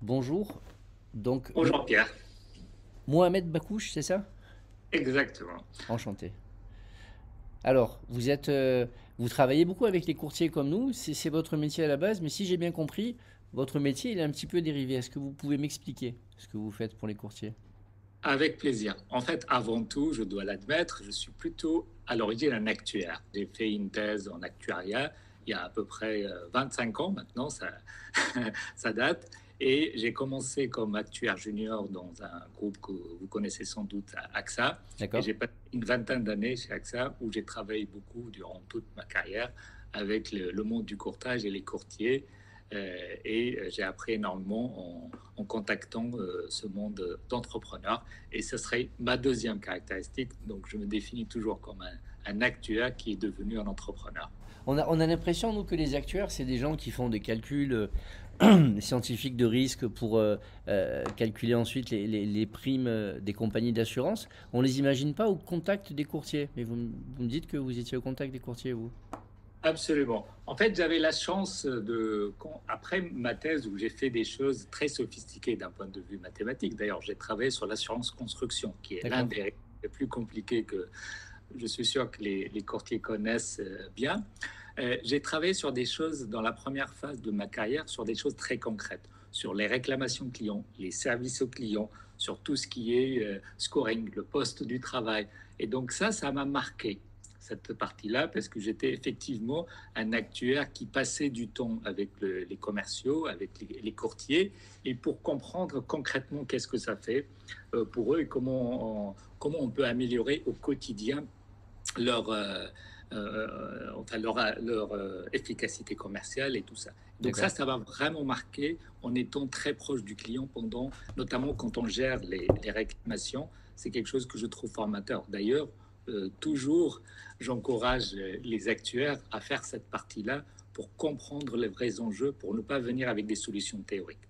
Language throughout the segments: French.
Bonjour. Donc, Bonjour Pierre. Mohamed Bakouche, c'est ça? Exactement. Enchanté. Alors, vous travaillez beaucoup avec les courtiers comme nous, c'est votre métier à la base, mais si j'ai bien compris, votre métier il est un petit peu dérivé. Est-ce que vous pouvez m'expliquer ce que vous faites pour les courtiers? Avec plaisir. En fait, avant tout, je dois l'admettre, je suis plutôt à l'origine un actuaire. J'ai fait une thèse en actuariat il y a à peu près 25 ans maintenant, ça date. Et j'ai commencé comme actuaire junior dans un groupe que vous connaissez sans doute, AXA. Et D'accord? j'ai passé une vingtaine d'années chez AXA où j'ai travaillé beaucoup durant toute ma carrière avec le monde du courtage et les courtiers. J'ai appris énormément en contactant ce monde d'entrepreneurs. Et ce serait ma deuxième caractéristique. Donc, je me définis toujours comme un actuaire qui est devenu un entrepreneur. On a l'impression, nous, que les actuaires, c'est des gens qui font des calculs scientifiques de risque pour calculer ensuite les primes des compagnies d'assurance. On les imagine pas au contact des courtiers. Mais vous me dites que vous étiez au contact des courtiers, vous. Absolument. En fait, j'avais la chance après ma thèse où j'ai fait des choses très sophistiquées d'un point de vue mathématique. D'ailleurs, j'ai travaillé sur l'assurance construction, qui est l'un D'accord? des plus compliqués que je suis sûr que les courtiers connaissent bien. J'ai travaillé sur des choses dans la première phase de ma carrière, sur des choses très concrètes, sur les réclamations clients, les services aux clients, sur tout ce qui est scoring, le poste du travail. Et donc ça m'a marqué cette partie-là parce que j'étais effectivement un actuaire qui passait du temps avec les commerciaux, avec les courtiers, et pour comprendre concrètement qu'est-ce que ça fait pour eux et comment on peut améliorer au quotidien leur, leur efficacité commerciale et tout ça. Donc D'accord. ça va vraiment marquer en étant très proche du client pendant, notamment quand on gère les réclamations. C'est quelque chose que je trouve formateur. D'ailleurs, toujours, j'encourage les actuaires à faire cette partie-là pour comprendre les vrais enjeux, pour ne pas venir avec des solutions théoriques.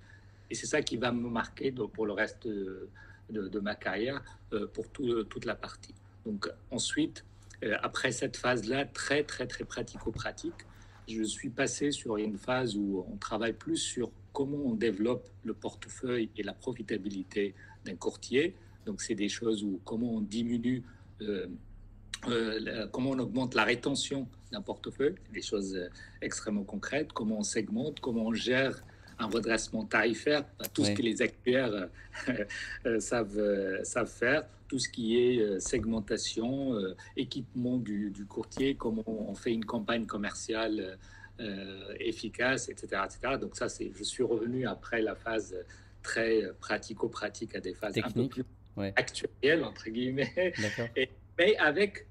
Et c'est ça qui va me marquer pour le reste de ma carrière, pour toute la partie. Donc ensuite, après cette phase-là, très, très, très pratico-pratique, je suis passé sur une phase où on travaille plus sur comment on développe le portefeuille et la profitabilité d'un courtier. Donc, c'est des choses où comment on diminue, comment on augmente la rétention d'un portefeuille, des choses extrêmement concrètes, comment on segmente, comment on gère un redressement tarifaire, tout ce Oui. que les actuaires savent faire, tout ce qui est segmentation, équipement du courtier, comment on fait une campagne commerciale efficace, etc., etc. Donc ça, je suis revenu après la phase très pratico-pratique à des phases un peu Technique? plus Ouais. actuelles, entre guillemets, D'accord. mais avec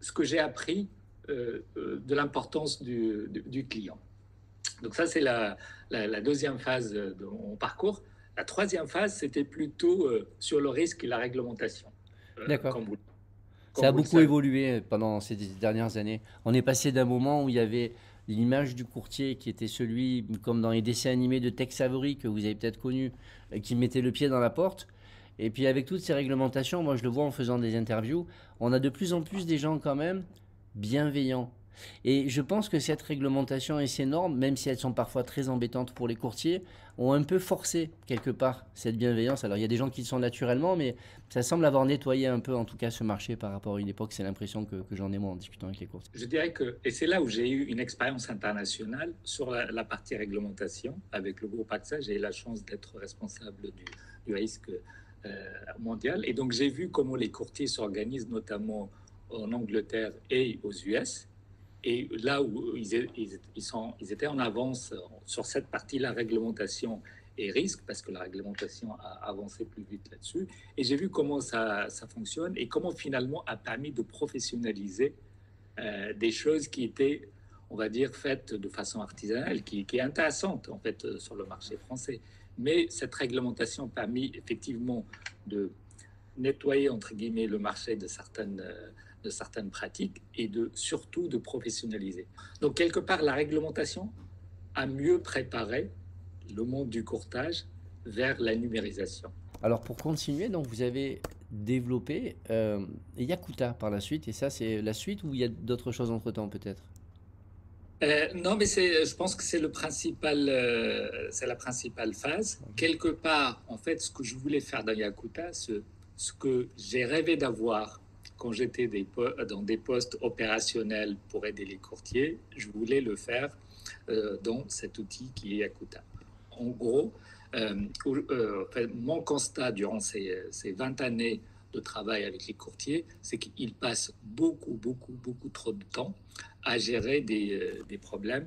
ce que j'ai appris de l'importance du client. Donc ça, c'est la deuxième phase de mon parcours. La troisième phase, c'était plutôt sur le risque et la réglementation, euh, D'accord. comme, vous, Ça comme a vous le beaucoup savez. évolué pendant ces dernières années. On est passé d'un moment où il y avait l'image du courtier qui était celui, comme dans les dessins animés de Tex Avery que vous avez peut-être connu, qui mettait le pied dans la porte. Et puis avec toutes ces réglementations, moi je le vois en faisant des interviews, on a de plus en plus des gens quand même bienveillants. Et je pense que cette réglementation et ces normes, même si elles sont parfois très embêtantes pour les courtiers, ont un peu forcé quelque part cette bienveillance. Alors il y a des gens qui le sont naturellement, mais ça semble avoir nettoyé un peu en tout cas ce marché par rapport à une époque. C'est l'impression que j'en ai moi en discutant avec les courtiers. Je dirais que, et c'est là où j'ai eu une expérience internationale sur la partie réglementation. Avec le groupe AXA, j'ai eu la chance d'être responsable du risque mondial. Et donc, j'ai vu comment les courtiers s'organisent, notamment en Angleterre et aux US. Et là où ils étaient en avance sur cette partie-là, réglementation et risque, parce que la réglementation a avancé plus vite là-dessus. Et j'ai vu comment ça fonctionne et comment finalement a permis de professionnaliser des choses qui étaient, on va dire, faites de façon artisanale, qui est intéressante en fait sur le marché français. Mais cette réglementation a permis effectivement de nettoyer entre guillemets le marché de certaines pratiques et surtout de professionnaliser. Donc quelque part, la réglementation a mieux préparé le monde du courtage vers la numérisation. Alors pour continuer, donc vous avez développé Yakuta par la suite, et ça c'est la suite ou il y a d'autres choses entre-temps peut-être? Non, mais je pense que c'est la principale phase. Quelque part, en fait, ce que je voulais faire dans Yakuta, ce que j'ai rêvé d'avoir quand j'étais dans des postes opérationnels pour aider les courtiers, je voulais le faire dans cet outil qui est Yakuta. En gros, enfin, mon constat durant ces 20 années de travail avec les courtiers, c'est qu'ils passent beaucoup trop de temps à gérer des problèmes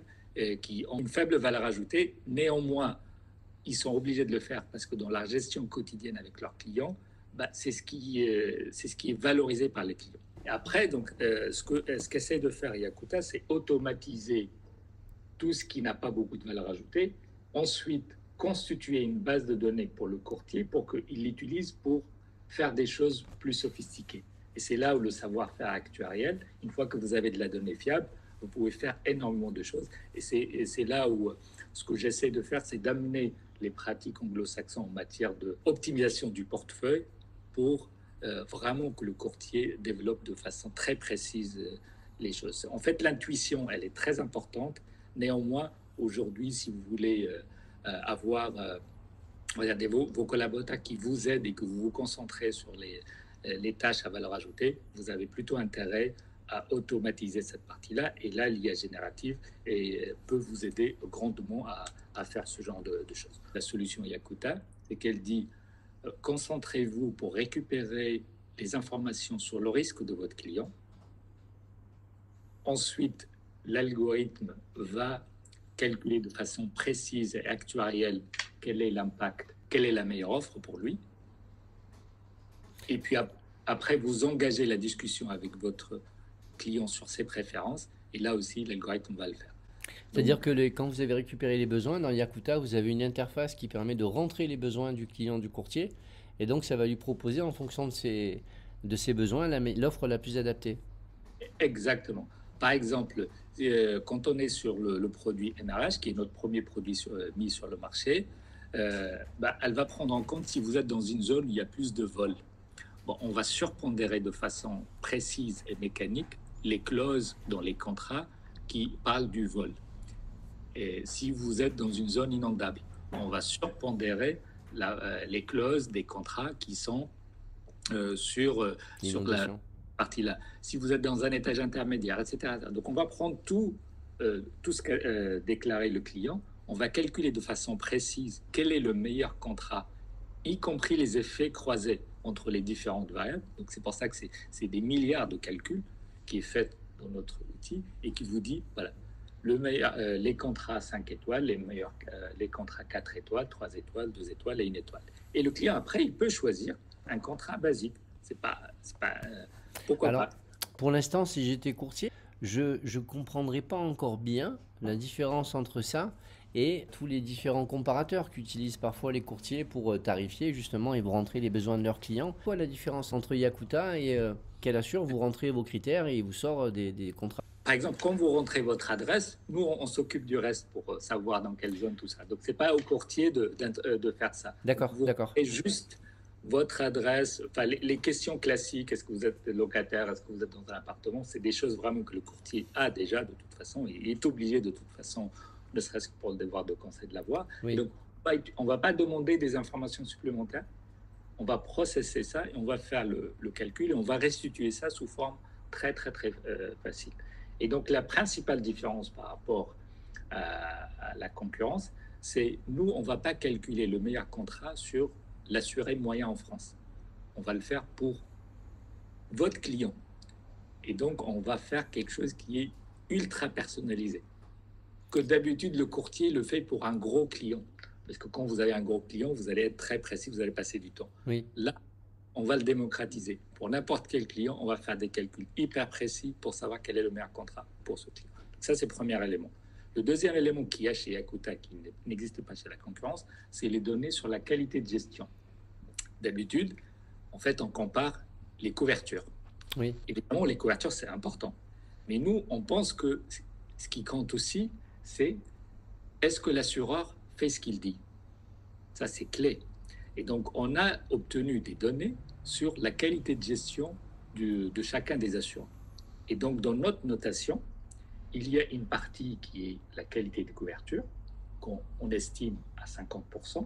qui ont une faible valeur ajoutée. Néanmoins, ils sont obligés de le faire parce que dans la gestion quotidienne avec leurs clients, bah, c'est ce qui est valorisé par les clients. Et après, donc, ce qu'essaie de faire Yakuta, c'est automatiser tout ce qui n'a pas beaucoup de valeur ajoutée. Ensuite, constituer une base de données pour le courtier pour qu'il l'utilise pour faire des choses plus sophistiquées. Et c'est là où le savoir-faire actuariel, une fois que vous avez de la donnée fiable, vous pouvez faire énormément de choses. Et c'est là où ce que j'essaie de faire, c'est d'amener les pratiques anglo-saxons en matière d'optimisation du portefeuille pour vraiment que le courtier développe de façon très précise les choses. En fait, l'intuition, elle est très importante. Néanmoins, aujourd'hui, si vous voulez avoir regardez vos collaborateurs qui vous aident et que vous vous concentrez sur les tâches à valeur ajoutée, vous avez plutôt intérêt à automatiser cette partie-là. Et là, l'IA générative peut vous aider grandement à faire ce genre de choses. La solution Yakuta, c'est qu'elle dit concentrez-vous pour récupérer les informations sur le risque de votre client. Ensuite, l'algorithme va calculer de façon précise et actuarielle quel est l'impact, quelle est la meilleure offre pour lui. Et puis après, vous engagez la discussion avec votre client sur ses préférences. Et là aussi, l'algorithme va le faire. C'est-à-dire que quand vous avez récupéré les besoins, dans Yakuta, vous avez une interface qui permet de rentrer les besoins du client, du courtier. Et donc, ça va lui proposer, en fonction de ses besoins, l'offre la plus adaptée. Exactement. Par exemple, quand on est sur le produit NRH, qui est notre premier produit mis sur le marché, elle va prendre en compte si vous êtes dans une zone où il y a plus de vols. Bon, on va surpondérer de façon précise et mécanique les clauses dans les contrats qui parlent du vol. Et si vous êtes dans une zone inondable, on va surpondérer les clauses des contrats qui sont sur la partie-là. Si vous êtes dans un étage intermédiaire, etc. Donc, on va prendre tout ce qu'a déclaré le client. On va calculer de façon précise quel est le meilleur contrat, y compris les effets croisés entre les différentes variables. Donc, c'est pour ça que c'est des milliards de calculs qui est fait dans notre outil et qui vous dit, voilà, les contrats 5 étoiles, les contrats 4 étoiles, 3 étoiles, 2 étoiles et 1 étoile. Et le client, après, il peut choisir un contrat basique. C'est pas pourquoi Alors, pas. Pour l'instant, si j'étais courtier, je ne comprendrais pas encore bien la différence entre ça et tous les différents comparateurs qu'utilisent parfois les courtiers pour tarifier justement et vous rentrer les besoins de leurs clients. Quoi la différence entre Yakuta et qu'elle assure, vous rentrez vos critères et il vous sort des contrats? Par exemple, quand vous rentrez votre adresse, nous, on s'occupe du reste pour savoir dans quelle zone tout ça. Donc, ce n'est pas au courtier de faire ça. D'accord, vous d'accord. Et juste votre adresse, enfin, les questions classiques, est-ce que vous êtes locataire, est-ce que vous êtes dans un appartement, c'est des choses vraiment que le courtier a déjà de toute façon. Il est obligé de toute façon, ne serait-ce que pour le devoir de conseil de l'avoir. Oui. Donc, on ne va pas demander des informations supplémentaires. On va processer ça et on va faire le calcul et on va restituer ça sous forme très facile. Et donc, la principale différence par rapport à la concurrence, c'est nous, on ne va pas calculer le meilleur contrat sur l'assuré moyen en France. On va le faire pour votre client. Et donc, on va faire quelque chose qui est ultra personnalisé. Que d'habitude, le courtier le fait pour un gros client. Parce que quand vous avez un gros client, vous allez être très précis, vous allez passer du temps. Oui. Là, on va le démocratiser. Pour n'importe quel client, on va faire des calculs hyper précis pour savoir quel est le meilleur contrat pour ce client. Ça, c'est le premier élément. Le deuxième élément qu'il y a chez Yakuta, qui n'existe pas chez la concurrence, c'est les données sur la qualité de gestion. D'habitude, en fait, on compare les couvertures. Oui. Évidemment, les couvertures, c'est important. Mais nous, on pense que ce qui compte aussi, c'est est-ce que l'assureur fait ce qu'il dit? Ça, c'est clé. Et donc, on a obtenu des données sur la qualité de gestion de chacun des assureurs. Et donc, dans notre notation, il y a une partie qui est la qualité des couvertures, qu'on estime à 50%.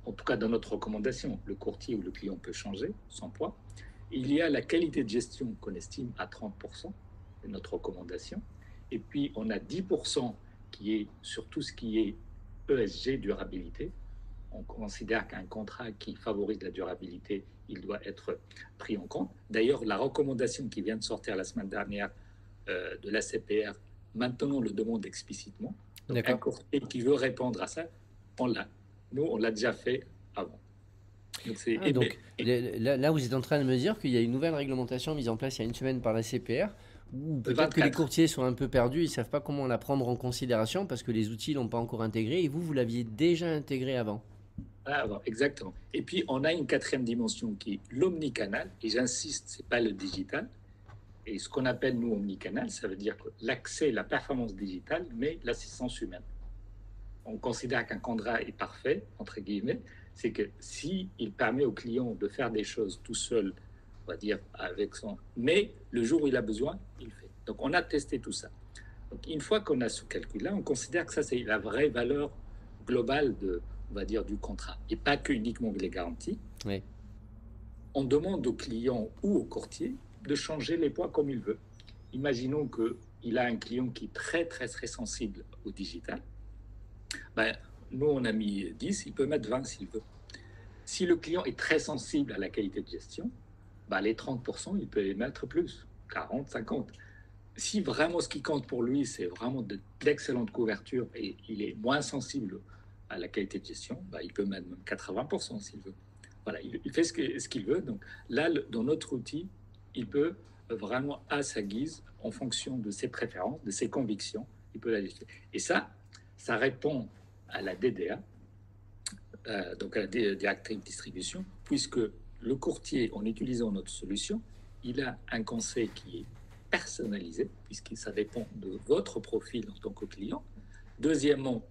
En tout cas, dans notre recommandation, le courtier ou le client peut changer son poids. Il y a la qualité de gestion qu'on estime à 30%, c'est notre recommandation. Et puis, on a 10% qui est sur tout ce qui est ESG, durabilité. On considère qu'un contrat qui favorise la durabilité, il doit être pris en compte. D'ailleurs, la recommandation qui vient de sortir la semaine dernière de l'ACPR, maintenant le demande explicitement. Donc, un courtier qui veut répondre à ça, on l'a. Nous, on l'a déjà fait avant. Donc, là, vous êtes en train de me dire qu'il y a une nouvelle réglementation mise en place il y a une semaine par la CPR, où peut-être que les courtiers sont un peu perdus, ils ne savent pas comment la prendre en considération parce que les outils ne l'ont pas encore intégré, et vous l'aviez déjà intégré avant. Exactement. Et puis, on a une quatrième dimension qui est l'omnicanal, et j'insiste, ce n'est pas le digital. Et ce qu'on appelle, nous, omnicanal, ça veut dire que l'accès, la performance digitale, mais l'assistance humaine. On considère qu'un contrat est parfait, entre guillemets, c'est que s'il permet au client de faire des choses tout seul, on va dire, avec son... Mais le jour où il a besoin, il le fait. Donc, on a testé tout ça. Donc, une fois qu'on a ce calcul-là, on considère que ça, c'est la vraie valeur globale de, on va dire, du contrat. Et pas que uniquement les garanties. Oui. On demande au client ou au courtier de changer les poids comme il veut. Imaginons qu'il a un client qui est très, très, très sensible au digital. Ben, nous, on a mis 10, il peut mettre 20 s'il veut. Si le client est très sensible à la qualité de gestion, ben, les 30%, il peut les mettre plus, 40, 50. Si vraiment ce qui compte pour lui, c'est vraiment d'excellentes couvertures et il est moins sensible à la qualité de gestion, ben, il peut mettre même 80% s'il veut. Voilà, il fait ce qu'il veut. Donc là, dans notre outil, il peut vraiment à sa guise, en fonction de ses préférences, de ses convictions, il peut l'ajuster. Et ça répond à la DDA, donc à la Directive Distribution, puisque le courtier, en utilisant notre solution, il a un conseil qui est personnalisé, puisque ça dépend de votre profil en tant que client. Deuxièmement,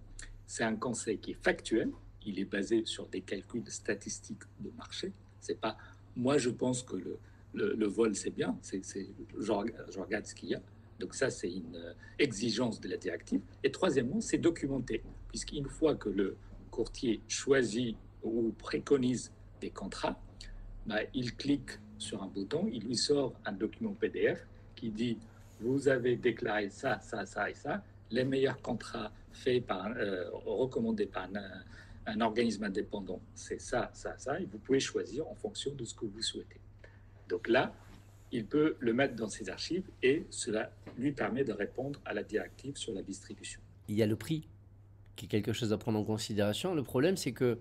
c'est un conseil qui est factuel, il est basé sur des calculs statistiques de marché. C'est pas moi je pense que le vol c'est bien, je regarde ce qu'il y a. Donc ça c'est une exigence de la directive. Et troisièmement, c'est documenté, puisqu'une fois que le courtier choisit ou préconise des contrats, il clique sur un bouton, il lui sort un document PDF qui dit vous avez déclaré ça, ça, ça et ça, les meilleurs contrats faits recommandés par un organisme indépendant, c'est ça, ça, ça, et vous pouvez choisir en fonction de ce que vous souhaitez. Donc là, il peut le mettre dans ses archives et cela lui permet de répondre à la directive sur la distribution. Il y a le prix qui est quelque chose à prendre en considération. Le problème, c'est que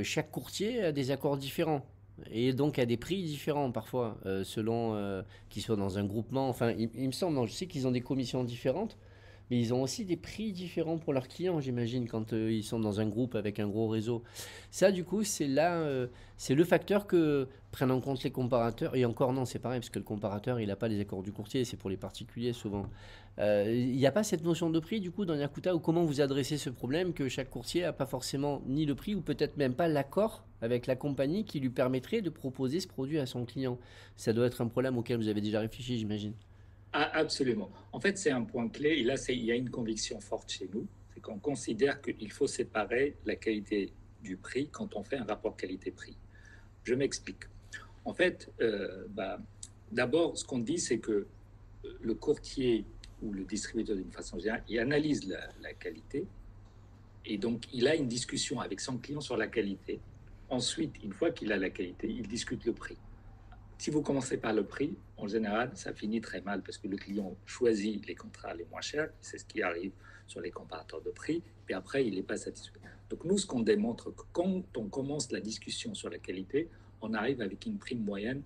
chaque courtier a des accords différents et donc a des prix différents parfois selon qu'ils soient dans un groupement. Enfin, il me semble, je sais qu'ils ont des commissions différentes, mais ils ont aussi des prix différents pour leurs clients, j'imagine, quand ils sont dans un groupe avec un gros réseau. Ça, du coup, c'est le facteur que prennent en compte les comparateurs. Et encore non, c'est pareil, parce que le comparateur, il n'a pas les accords du courtier, c'est pour les particuliers souvent. Il n'y a pas cette notion de prix, du coup, dans Yakuta, ou comment vous adressez ce problème que chaque courtier n'a pas forcément ni le prix, ou peut-être même pas l'accord avec la compagnie qui lui permettrait de proposer ce produit à son client. Ça doit être un problème auquel vous avez déjà réfléchi, j'imagine. Ah, absolument. En fait, c'est un point clé. Et là, il y a une conviction forte chez nous. C'est qu'on considère qu'il faut séparer la qualité du prix quand on fait un rapport qualité-prix. Je m'explique. En fait, d'abord, ce qu'on dit, c'est que le courtier ou le distributeur, d'une façon générale, il analyse la qualité. Et donc, il a une discussion avec son client sur la qualité. Ensuite, une fois qu'il a la qualité, il discute le prix. Si vous commencez par le prix, en général, ça finit très mal parce que le client choisit les contrats les moins chers. C'est ce qui arrive sur les comparateurs de prix. Puis après, il n'est pas satisfait. Donc nous, ce qu'on démontre, que quand on commence la discussion sur la qualité, on arrive avec une prime moyenne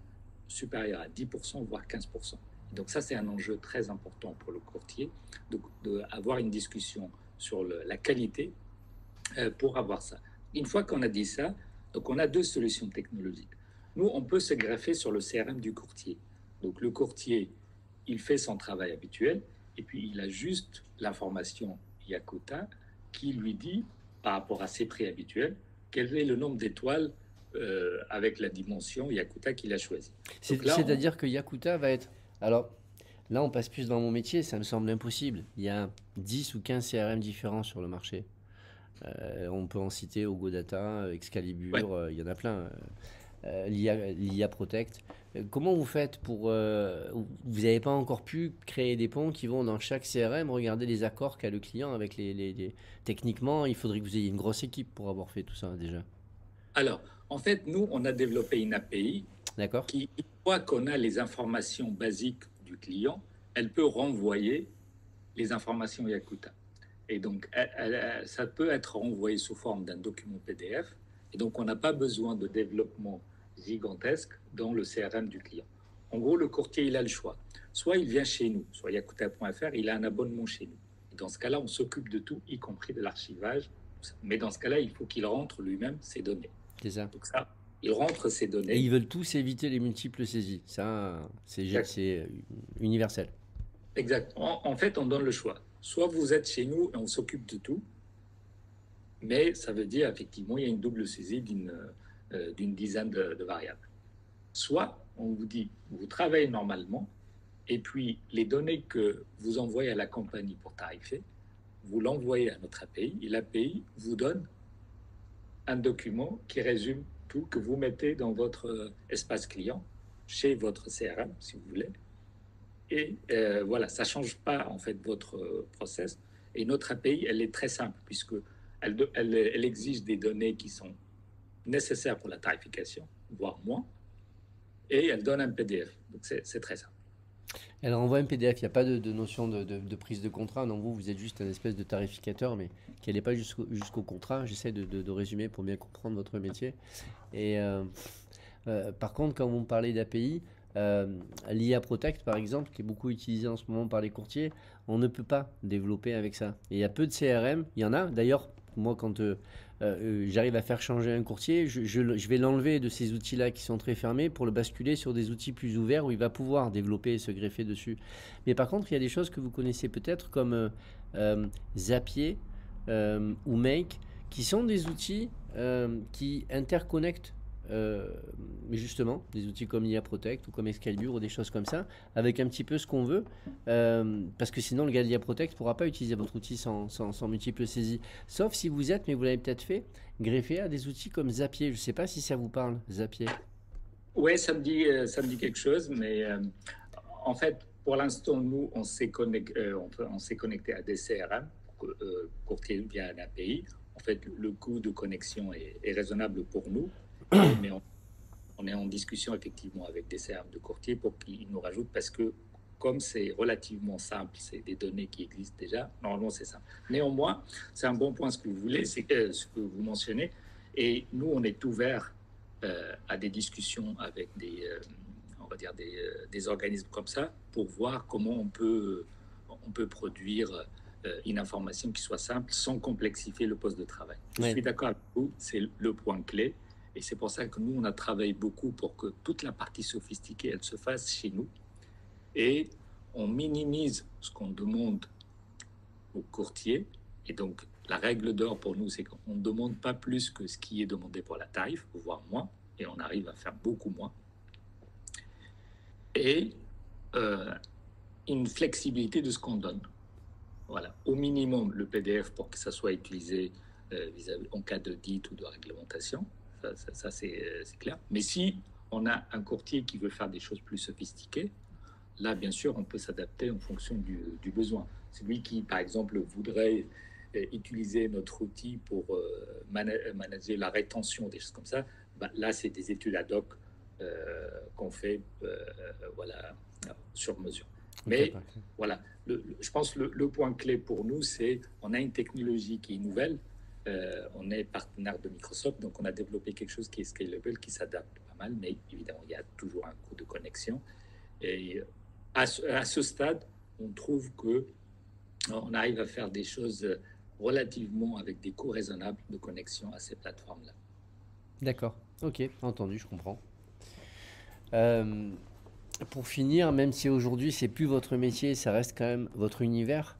supérieure à 10%, voire 15%. Donc ça, c'est un enjeu très important pour le courtier, d'avoir une discussion sur la qualité pour avoir ça. Une fois qu'on a dit ça, donc on a deux solutions technologiques. Nous, on peut se greffer sur le CRM du courtier. Donc, le courtier, il fait son travail habituel et puis il a juste l'information Yakuta qui lui dit, par rapport à ses prix habituels, quel est le nombre d'étoiles avec la dimension Yakuta qu'il a choisi. C'est-à-dire que Yakuta va être... Alors, Là, on passe plus dans mon métier, ça me semble impossible. Il y a 10 ou 15 CRM différents sur le marché. On peut en citer OgoData, Ouais. Excalibur, il y en a plein. L'IA Protect. Comment vous faites pour... vous n'avez pas encore pu créer des ponts qui vont dans chaque CRM, regarder les accords qu'a le client avec Techniquement, il faudrait que vous ayez une grosse équipe pour avoir fait tout ça déjà. Alors, en fait, nous, on a développé une API D'accord? qui, une fois qu'on a les informations basiques du client, elle peut renvoyer les informations Yakuta. Et donc, ça peut être renvoyé sous forme d'un document PDF. Et donc, on n'a pas besoin de développement gigantesque dans le CRM du client. En gros, le courtier, il a le choix. Soit il vient chez nous, soit Yakuta.fr, il a un abonnement chez nous. Et dans ce cas-là, on s'occupe de tout, y compris de l'archivage. Mais dans ce cas-là, il faut qu'il rentre lui-même ses données. C'est ça. Donc ça, il rentre ses Et données. ils veulent tous éviter les multiples saisies. Ça, c'est universel. Exact. En fait, on donne le choix. Soit vous êtes chez nous et on s'occupe de tout, mais ça veut dire effectivement il y a une double saisie d'une dizaine de variables. Soit on vous dit vous travaillez normalement et puis les données que vous envoyez à la compagnie pour tarifer, vous l'envoyez à notre API et l'API vous donne un document qui résume tout que vous mettez dans votre espace client chez votre CRM si vous voulez. Et voilà, ça ne change pas en fait votre process. Et notre API, elle est très simple puisque elle exige des données qui sont nécessaires pour la tarification, voire moins, et elle donne un PDF. Donc c'est très simple. Elle renvoie un PDF, il n'y a pas de notion de prise de contrat. Non, vous êtes juste un espèce de tarificateur, mais qui n'allait pas jusqu'au contrat. J'essaie de résumer pour bien comprendre votre métier. Et par contre, quand vous me parlez d'API, l'IA Protect, par exemple, qui est beaucoup utilisé en ce moment par les courtiers, on ne peut pas développer avec ça. Et il y a peu de CRM, il y en a. D'ailleurs, moi, quand j'arrive à faire changer un courtier, je vais l'enlever de ces outils-là qui sont très fermés pour le basculer sur des outils plus ouverts où il va pouvoir développer et se greffer dessus. Mais par contre, il y a des choses que vous connaissez peut-être comme Zapier ou Make, qui sont des outils qui interconnectent justement des outils comme l'IA Protect ou comme Excalibur ou des choses comme ça, avec un petit peu ce qu'on veut, parce que sinon le gars de l'IA Protect ne pourra pas utiliser votre outil sans multiples saisies. Sauf si vous êtes, mais vous l'avez peut-être fait, greffé à des outils comme Zapier. Je ne sais pas si ça vous parle, Zapier. Oui, ça me dit quelque chose, mais en fait, pour l'instant, nous, on s'est connecté à des CRM, courtier via un API. En fait, le coût de connexion est raisonnable pour nous, mais on est en discussion effectivement avec des CRM de courtier pour qu'ils nous rajoutent parce que comme c'est relativement simple, c'est des données qui existent déjà, normalement c'est simple. Néanmoins, c'est un bon point ce que vous voulez, c'est ce que vous mentionnez. Et nous, on est ouvert à des discussions avec on va dire des organismes comme ça pour voir comment on peut produire une information qui soit simple sans complexifier le poste de travail. Je Ouais. suis d'accord avec vous, c'est le point clé. Et c'est pour ça que nous, on a travaillé beaucoup pour que toute la partie sophistiquée, elle se fasse chez nous. Et on minimise ce qu'on demande aux courtiers. Et donc, la règle d'or pour nous, c'est qu'on ne demande pas plus que ce qui est demandé pour la tarif, voire moins. Et on arrive à faire beaucoup moins. Et euh, une flexibilité de ce qu'on donne. Voilà. Au minimum, le PDF pour que ça soit utilisé en cas d'audit ou de réglementation. Ça c'est clair. Mais si on a un courtier qui veut faire des choses plus sophistiquées, là, bien sûr, on peut s'adapter en fonction du besoin. Celui qui, par exemple, voudrait utiliser notre outil pour manager la rétention, des choses comme ça, bah, là, c'est des études ad hoc qu'on fait voilà, sur mesure. Ok, Mais voilà, je pense que le point clé pour nous, c'est on a une technologie qui est nouvelle. On est partenaire de Microsoft, donc on a développé quelque chose qui est scalable, qui s'adapte pas mal, mais évidemment, il y a toujours un coût de connexion. Et à ce stade, on trouve que on arrive à faire des choses relativement avec des coûts raisonnables de connexion à ces plateformes-là. d'accord. Ok, entendu, je comprends. Euh, pour finir, même si aujourd'hui c'est plus votre métier, ça reste quand même votre univers.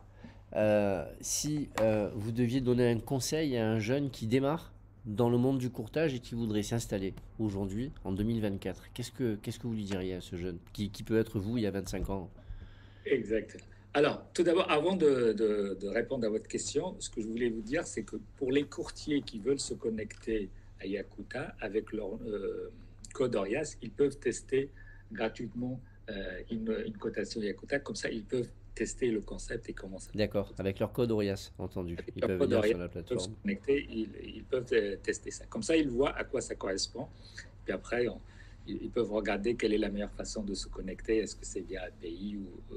Si vous deviez donner un conseil à un jeune qui démarre dans le monde du courtage et qui voudrait s'installer aujourd'hui, en 2024, qu'est-ce que vous lui diriez à ce jeune qui peut être vous il y a 25 ans? Exactement. Alors, tout d'abord, avant de répondre à votre question, ce que je voulais vous dire, c'est que pour les courtiers qui veulent se connecter à Yakuta avec leur code ORIAS, ils peuvent tester gratuitement une cotation Yakuta. Comme ça, ils peuvent tester le concept et comment ça D'accord, fonctionne. avec leur code ORIAS, entendu. Avec Ils leur peuvent code venir ORIAS, sur la ils peuvent se plateforme. connecter, ils peuvent tester ça. Comme ça, ils voient à quoi ça correspond. Puis après, ils peuvent regarder quelle est la meilleure façon de se connecter. Est-ce que c'est via API ou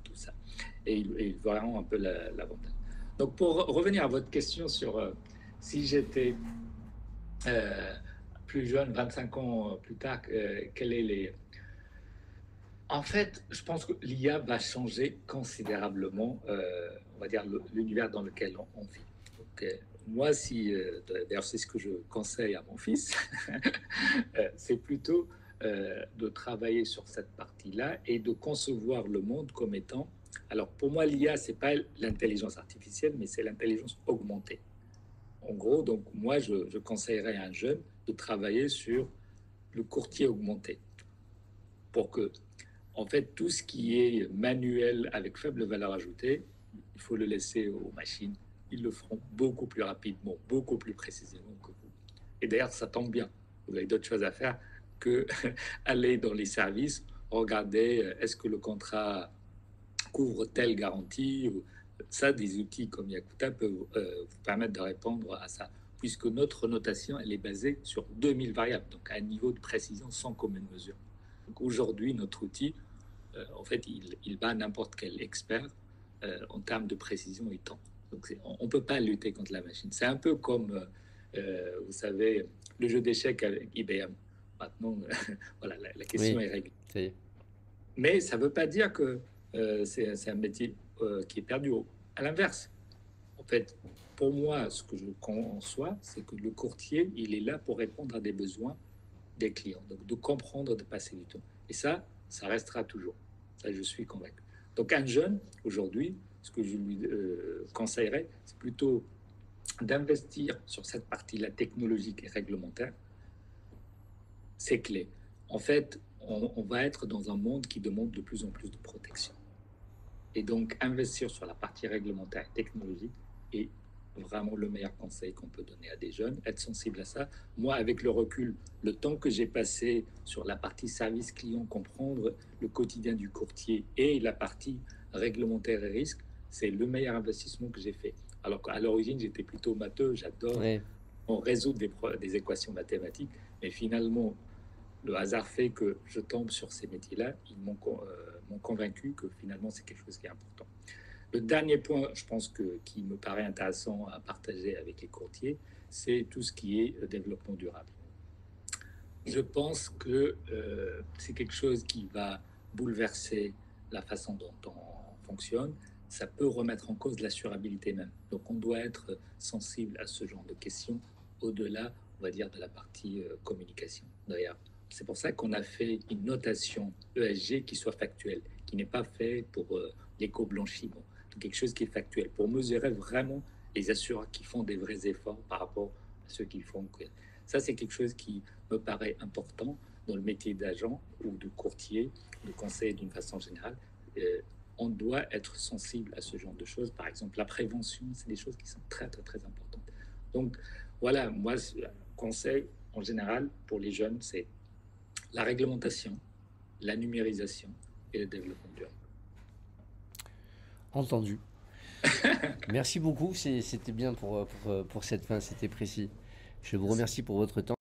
tout ça. Et ils verront un peu l'avantage. Donc, pour revenir à votre question sur si j'étais euh, plus jeune, 25 ans plus tard, quel est les... En fait, je pense que l'IA va changer considérablement, on va dire, l'univers dans lequel on vit. Donc, moi, d'ailleurs, c'est ce que je conseille à mon fils, c'est plutôt de travailler sur cette partie-là et de concevoir le monde comme étant. Alors, pour moi, l'IA, c'est pas l'intelligence artificielle, mais c'est l'intelligence augmentée. En gros, donc, moi, je conseillerais à un jeune de travailler sur le courtier augmenté pour que, en fait, tout ce qui est manuel avec faible valeur ajoutée, il faut le laisser aux machines. Ils le feront beaucoup plus rapidement, beaucoup plus précisément que vous. Et d'ailleurs, ça tombe bien. Vous avez d'autres choses à faire que aller dans les services, regarder est-ce que le contrat couvre telle garantie. Ça, des outils comme Yakuta peuvent vous permettre de répondre à ça, puisque notre notation, elle est basée sur 2000 variables, donc à un niveau de précision sans commune mesure. Donc aujourd'hui, notre outil, en fait, il bat n'importe quel expert en termes de précision et temps. Donc on ne peut pas lutter contre la machine. C'est un peu comme, vous savez, le jeu d'échecs avec IBM. Maintenant, voilà, la question Oui, est réglée. ça y est. Mais ça ne veut pas dire que c'est un métier qui est perdu. À l'inverse, en fait, pour moi, ce que je conçois, c'est que le courtier, il est là pour répondre à des besoins des clients, donc de comprendre, de passer du temps. Et ça restera toujours. Ça, je suis convaincu. Donc un jeune, aujourd'hui, ce que je lui conseillerais, c'est plutôt d'investir sur cette partie-là technologique et réglementaire. C'est clé. En fait, on va être dans un monde qui demande de plus en plus de protection. Et donc, investir sur la partie réglementaire et technologique est vraiment le meilleur conseil qu'on peut donner à des jeunes, être sensible à ça. Moi, avec le recul, le temps que j'ai passé sur la partie service client, comprendre le quotidien du courtier et la partie réglementaire et risque, c'est le meilleur investissement que j'ai fait. Alors qu'à l'origine, j'étais plutôt matheux, j'adore Ouais. résoudre des équations mathématiques, mais finalement, le hasard fait que je tombe sur ces métiers-là. Ils m'ont convaincu que finalement, c'est quelque chose qui est important. Le dernier point, je pense qui me paraît intéressant à partager avec les courtiers, c'est tout ce qui est développement durable. Je pense que c'est quelque chose qui va bouleverser la façon dont on fonctionne. Ça peut remettre en cause l'assurabilité même. Donc on doit être sensible à ce genre de questions au-delà, on va dire, de la partie communication. D'ailleurs, c'est pour ça qu'on a fait une notation ESG qui soit factuelle, qui n'est pas fait pour l'éco-blanchiment. Donc quelque chose qui est factuel, pour mesurer vraiment les assureurs qui font des vrais efforts par rapport à ceux qui font. Ça, c'est quelque chose qui me paraît important dans le métier d'agent ou de courtier, de conseiller d'une façon générale. On doit être sensible à ce genre de choses. Par exemple, la prévention, c'est des choses qui sont très, très, très importantes. Donc, voilà, moi, conseil en général pour les jeunes, c'est la réglementation, la numérisation et le développement durable. Entendu. Merci beaucoup, c'était bien pour cette fin, c'était précis. Je vous Merci. remercie pour votre temps.